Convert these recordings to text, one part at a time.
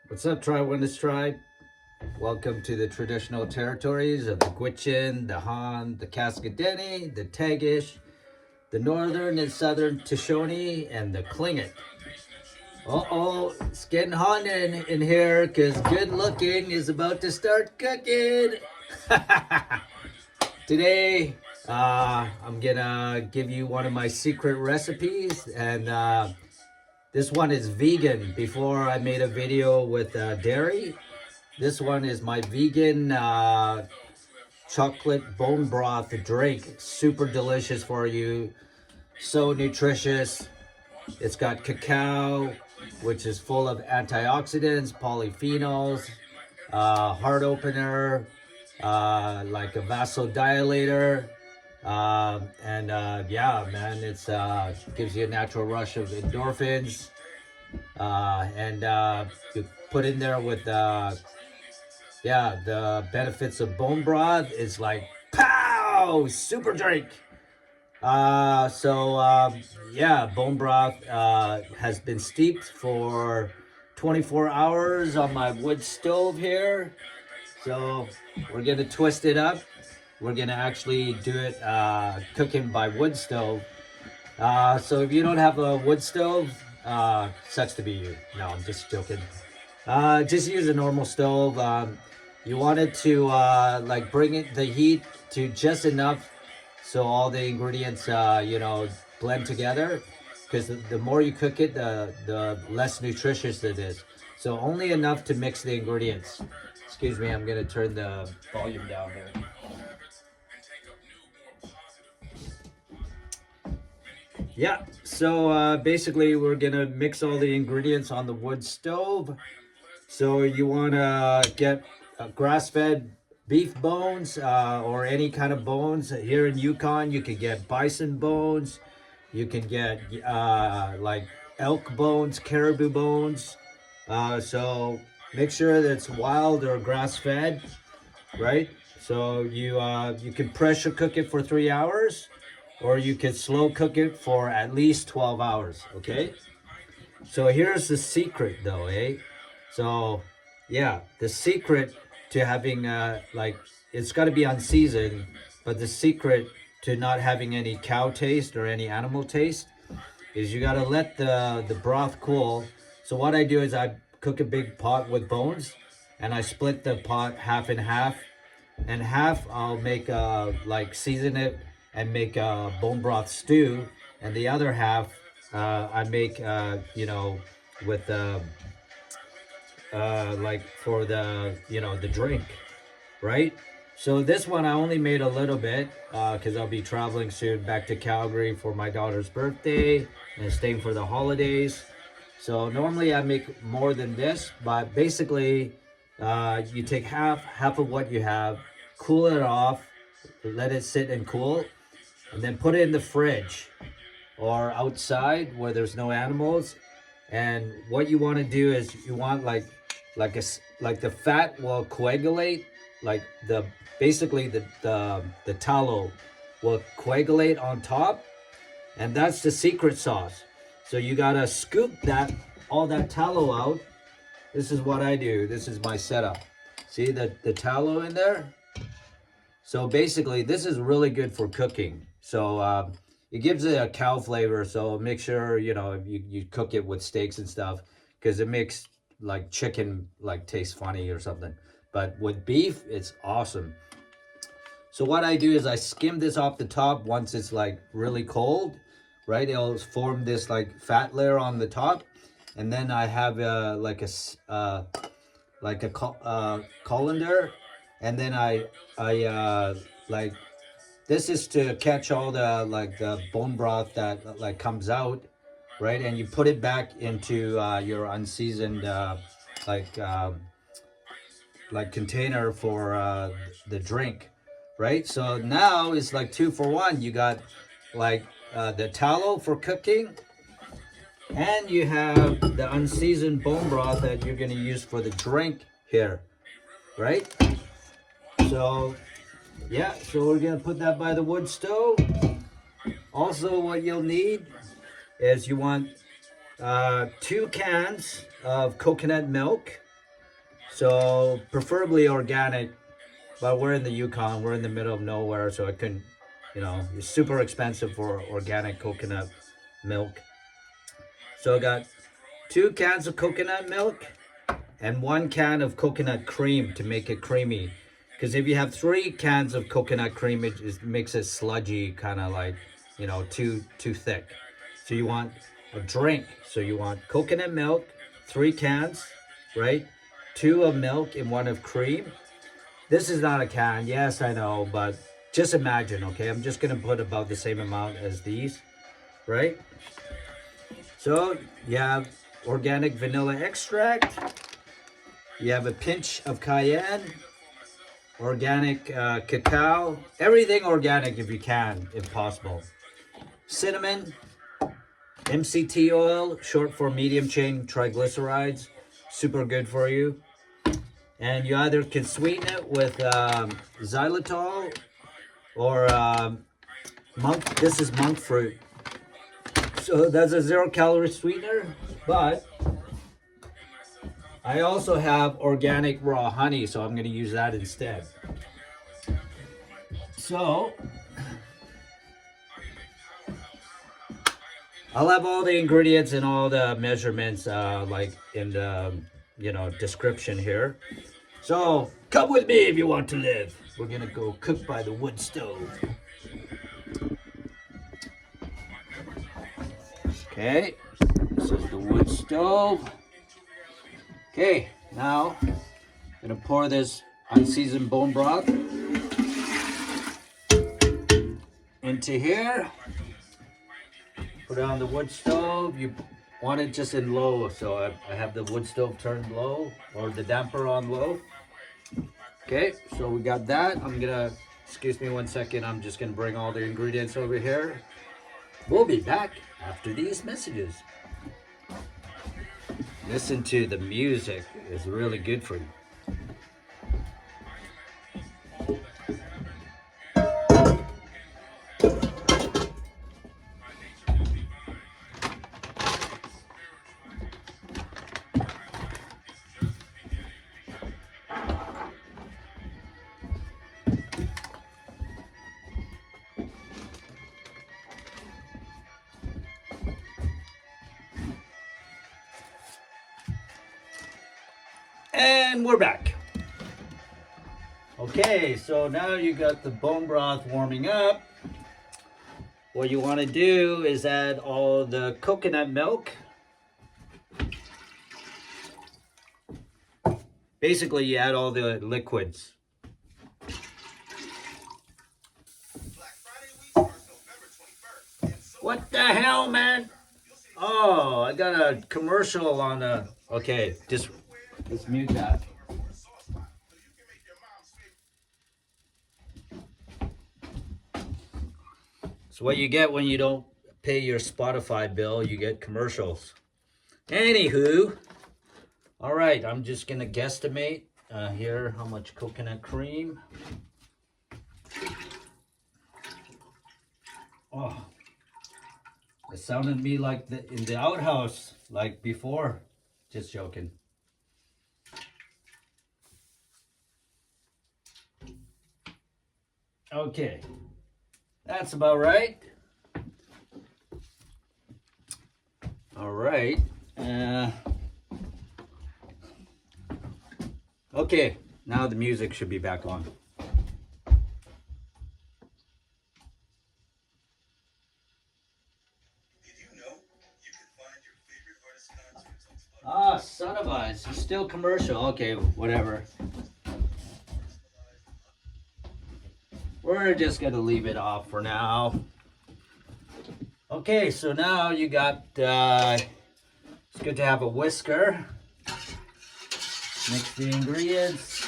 What's up, Tri-Witness Tribe? Welcome to the traditional territories of the Gwich'in, the Han, the Cascadeni, the Tagish, the Northern and Southern Shoshone, and the Tlingit. Uh-oh, it's getting hot in here because good looking is about to start cooking. Today, I'm gonna give you one of my secret recipes, and this one is vegan. Before I made a video with dairy. This one is my vegan chocolate bone broth drink. Super delicious for you. So nutritious. It's got cacao, which is full of antioxidants, polyphenols, heart opener, like a vasodilator. Yeah, man, it's gives you a natural rush of endorphins. You put in there with the benefits of bone broth is like pow, super drink. Bone broth has been steeped for 24 hours on my wood stove here. So we're gonna twist it up. We're gonna actually do it cooking by wood stove. So if you don't have a wood stove, sucks to be you. No, I'm just joking. Just use a normal stove. You want it to like bring it the heat to just enough so all the ingredients blend together. Because the more you cook it, the less nutritious it is. So only enough to mix the ingredients. Excuse me, I'm gonna turn the volume down here. Yeah, so basically we're gonna mix all the ingredients on the wood stove. So you wanna get grass-fed beef bones or any kind of bones. Here in Yukon, you can get bison bones. You can get like elk bones, caribou bones. So make sure that it's wild or grass-fed, right? So you can pressure cook it for 3 hours, or you can slow cook it for at least 12 hours, okay? So here's the secret though, So yeah, the secret to having it's got to be unseasoned, but the secret to not having any cow taste or any animal taste is you got to let the broth cool. So what I do is I cook a big pot with bones, and I split the pot half and half, and half I'll make season it and make a bone broth stew, and the other half I make with for the drink, right? So this one I only made a little bit because I'll be traveling soon back to Calgary for my daughter's birthday and staying for the holidays. So normally I make more than this, but basically you take half of what you have, cool it off, let it sit and cool, and then put it in the fridge or outside where there's no animals. And what you want to do is you want like the fat will coagulate, like the tallow will coagulate on top, and that's the secret sauce. So you gotta scoop all that tallow out. This is what I do. This is my setup. See the tallow in there? So basically, this is really good for cooking. So it gives it a cow flavor. So make sure you cook it with steaks and stuff, because it makes like chicken taste funny or something. But with beef, it's awesome. So what I do is I skim this off the top once it's like really cold, right? It'll form this like fat layer on the top, and then I have colander, and then I this is to catch all the bone broth that comes out, right? And you put it back into your unseasoned container for the drink, right? So now it's like 2 for 1. You got the tallow for cooking, and you have the unseasoned bone broth that you're going to use for the drink here, right? So yeah, so we're going to put that by the wood stove. Also, what you'll need is you want 2 cans of coconut milk, So preferably organic, but we're in the Yukon, we're in the middle of nowhere, so I couldn't, it's super expensive for organic coconut milk. So I got 2 cans of coconut milk and 1 can of coconut cream to make it creamy. Because if you have 3 cans of coconut cream, it makes it sludgy, kind of like, too thick. So you want a drink. So you want coconut milk, 3 cans, right? 2 of milk and 1 of cream. This is not a can, yes, I know, but just imagine, okay? I'm just gonna put about the same amount as these, right? So you have organic vanilla extract, you have a pinch of cayenne, organic cacao, everything organic if you can, if possible. Cinnamon, MCT oil, short for medium chain triglycerides, super good for you. And you either can sweeten it with xylitol or this is monk fruit. So that's a 0-calorie sweetener, but I also have organic raw honey, so I'm going to use that instead. So I'll have all the ingredients and all the measurements like in the description here. So come with me if you want to live. We're gonna go cook by the wood stove. Okay, this is the wood stove. Okay, now I'm gonna pour this unseasoned bone broth into here. Put it on the wood stove. You want it just in low, so I have the wood stove turned low, or the damper on low. Okay, so we got that. Excuse me 1 second, I'm just gonna bring all the ingredients over here. We'll be back after these messages. Listen to the music, it's really good for you. And we're back. Okay, so now you got the bone broth warming up. What you want to do is add all the coconut milk. Basically, you add all the liquids. What the hell, man? Oh, I got a commercial on the... Okay, just... Let's mute that. It's what you get when you don't pay your Spotify bill. You get commercials. Anywho, all right, I'm just gonna guesstimate here how much coconut cream. Oh, it sounded to me like in the outhouse, like before. Just joking. Okay, that's about right. All right. Okay, now the music should be back on. Ah, son of a, it's still commercial. Okay, whatever. We're just gonna leave it off for now. Okay, so now you got, it's good to have a whisker. Mix the ingredients.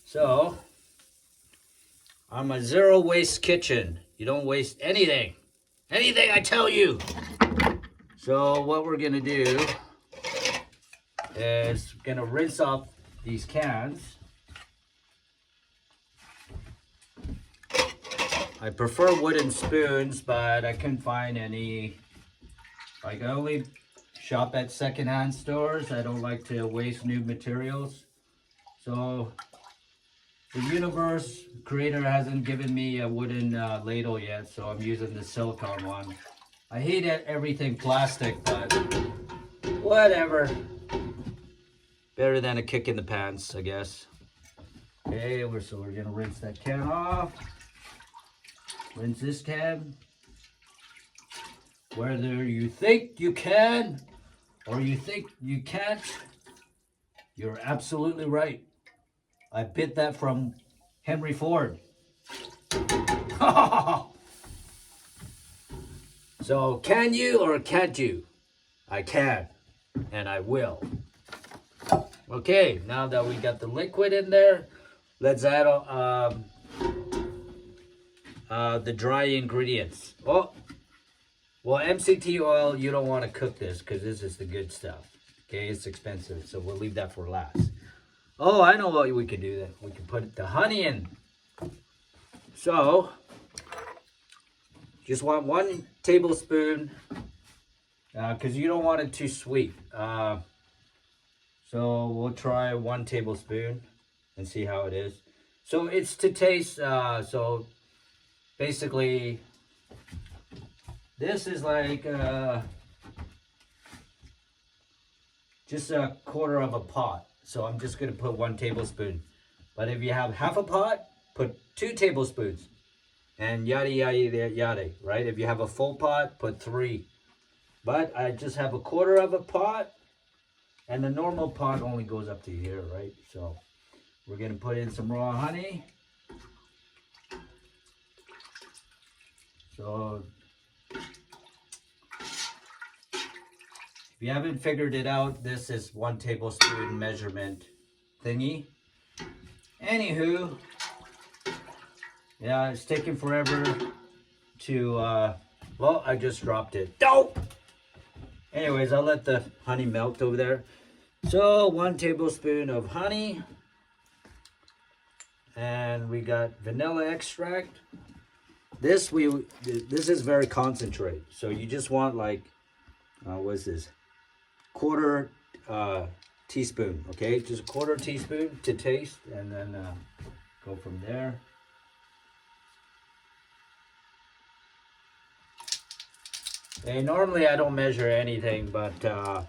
So, I'm a zero waste kitchen. You don't waste anything. Anything I tell you. So what we're gonna do is gonna rinse off these cans. I prefer wooden spoons, but I couldn't find any. I can only shop at secondhand stores. I don't like to waste new materials. So the universe creator hasn't given me a wooden ladle yet, so I'm using the silicone one. I hate everything plastic, but whatever. Better than a kick in the pants, I guess. Okay, so we're gonna rinse that can off. Rinse this can. Whether you think you can or you think you can't, you're absolutely right. I bit that from Henry Ford. So, can you or can't you? I can, and I will. Okay, now that we got the liquid in there, let's add the dry ingredients. Oh, well, MCT oil, you don't want to cook this because this is the good stuff. Okay, it's expensive, so we'll leave that for last. Oh, I know what we could do then. We can put the honey in. So, just want 1 tablespoon because you don't want it too sweet. So we'll try 1 tablespoon and see how it is. So it's to taste, so basically this is like just a quarter of a pot. So I'm just gonna put 1 tablespoon. But if you have half a pot, put 2 tablespoons. And yada, yada, yada, yada, right? If you have a full pot, put 3. But I just have a quarter of a pot. And the normal pot only goes up to here, right? So we're gonna put in some raw honey. So if you haven't figured it out, this is 1 tablespoon measurement thingy. Anywho, yeah, it's taking forever to, well, I just dropped it. Dope! Anyways, I'll let the honey melt over there. So 1 tablespoon of honey. And we got vanilla extract. This is very concentrated. So you just want like, what's this? Quarter teaspoon, okay? Just a quarter teaspoon to taste, and then go from there. Okay, normally I don't measure anything, but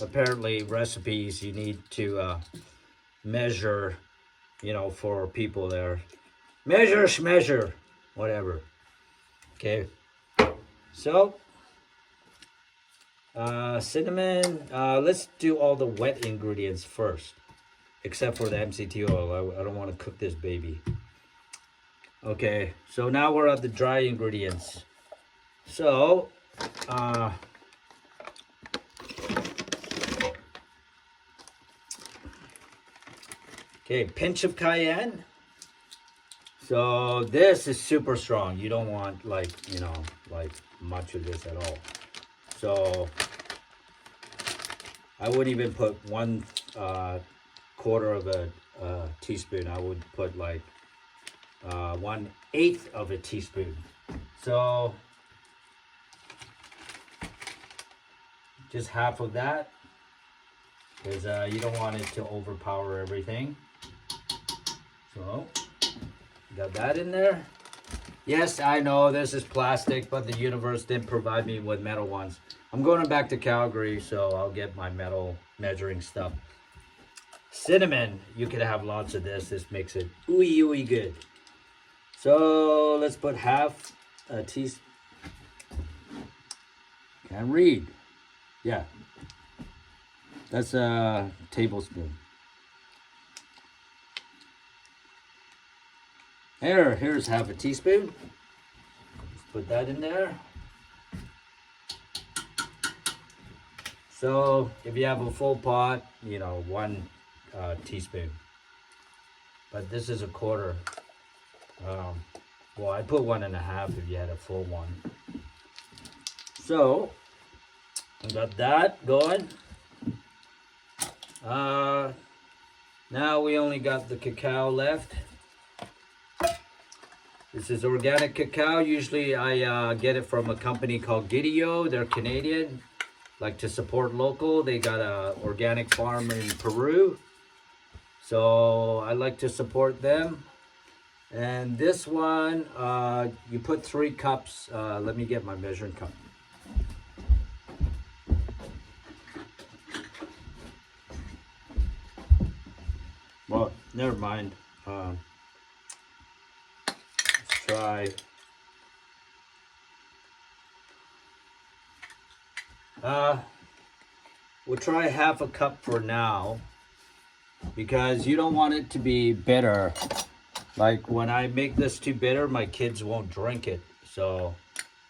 apparently recipes you need to measure, you know, for people there. Measure, schmeasure, whatever. Okay, so cinnamon, let's do all the wet ingredients first, except for the MCT oil. I don't want to cook this baby. Okay, so now we're at the dry ingredients. So okay, pinch of cayenne. So this is super strong. You don't want like, you know, like much of this at all. So I wouldn't even put 1 quarter of a teaspoon. I would put like 1/8 of a teaspoon. So just half of that, because you don't want it to overpower everything. So got that in there. Yes, I know this is plastic, but the universe didn't provide me with metal ones. I'm going back to Calgary, so I'll get my metal measuring stuff. Cinnamon, you could have lots of this. This makes it ooey ooey good. So let's put half a teaspoon. Can't read. Yeah, that's a tablespoon. Here's half a teaspoon. Let's put that in there. So if you have a full pot, you know, 1 teaspoon. But this is a quarter. Well, I put 1.5 if you had a full one. So I got that going. Now we only got the cacao left. This is organic cacao. Usually I get it from a company called Gideo. They're Canadian. like to support local. They got a organic farm in Peru, so I like to support them. And this one, you put 3 cups. Let me get my measuring cup. Well, never mind. Let's try. We'll try half a cup for now, because you don't want it to be bitter. Like when I make this too bitter, my kids won't drink it. So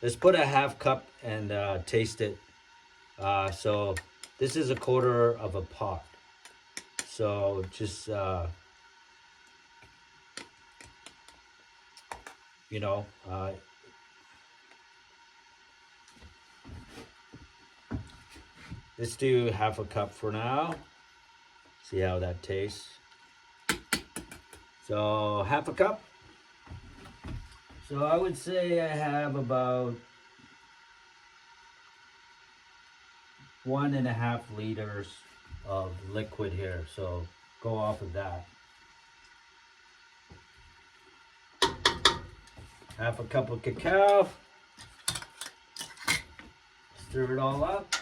let's put a half cup and taste it. So this is a quarter of a pot. So just, you know, let's do half a cup for now. See how that tastes. So half a cup. So I would say I have about 1.5 liters of liquid here. So go off of that. Half a cup of cacao. Stir it all up.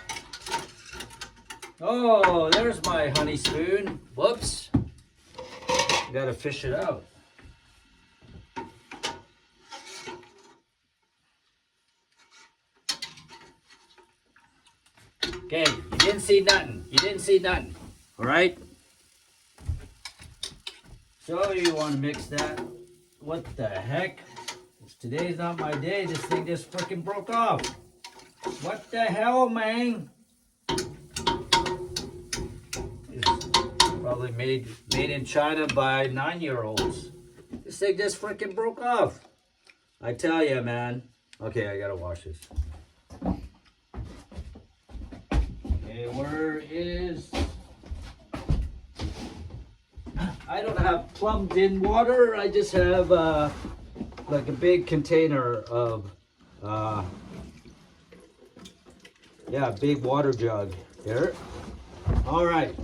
Oh, there's my honey spoon. Whoops. Gotta fish it out. Okay, you didn't see nothing. You didn't see nothing. All right? So you want to mix that. What the heck? Today's not my day. This thing just freaking broke off. What the hell, man? Probably made in China by 9-year-olds. This thing just freaking broke off. I tell you, man. Okay, I gotta wash this. Okay, where is... I don't have plumbed in water. I just have like a big container of yeah, big water jug here. All right.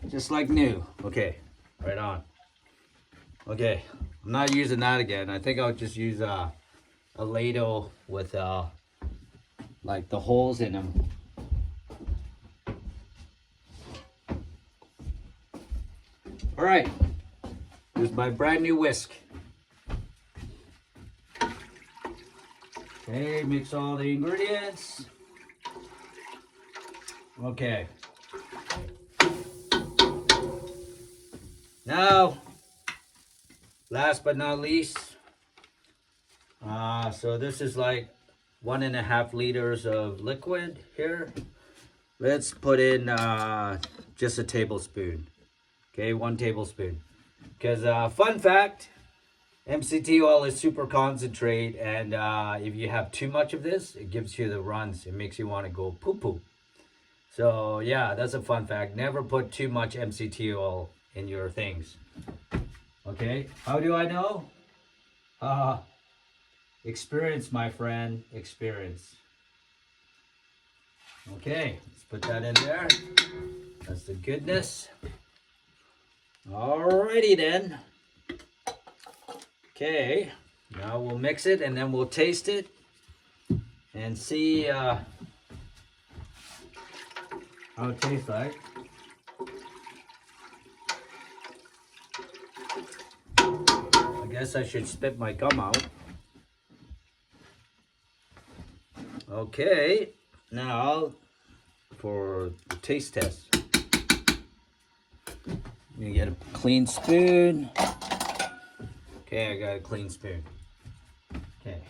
Just like new. Okay, right on. Okay, I'm not using that again. I think I'll just use a ladle with like the holes in them. All right, here's my brand new whisk. Okay, mix all the ingredients. Okay. Now, last but not least, so this is like 1.5 liters of liquid here. Let's put in just a tablespoon. Okay, 1 tablespoon. Because fun fact, MCT oil is super concentrate, and if you have too much of this, it gives you the runs. It makes you want to go poo-poo. So yeah, that's a fun fact. Never put too much MCT oil in your things. Okay, how do I know? Experience, my friend, experience. Okay, let's put that in there. That's the goodness. Alrighty then. Okay, now we'll mix it and then we'll taste it and see how it tastes like. I guess I should spit my gum out. Okay, now for the taste test. You get a clean spoon. Okay, I got a clean spoon. Okay.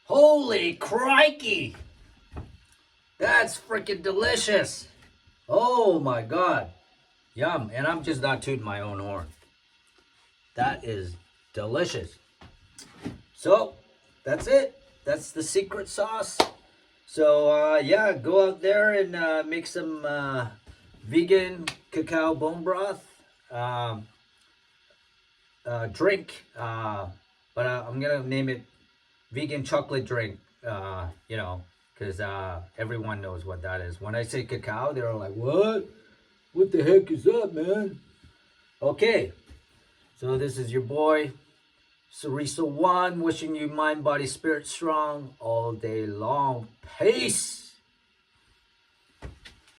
Holy crikey! That's freaking delicious. Oh my God. Yum. And I'm just not tooting my own horn. That is delicious. So, that's it. That's the secret sauce. So, yeah, go out there and make some vegan cacao bone broth drink, but I'm gonna name it vegan chocolate drink. You know, because everyone knows what that is. When I say cacao, they're all like, "What? What the heck is that, man?" Okay, so this is your boy Sarisa One, wishing you mind, body, spirit strong all day long. Peace.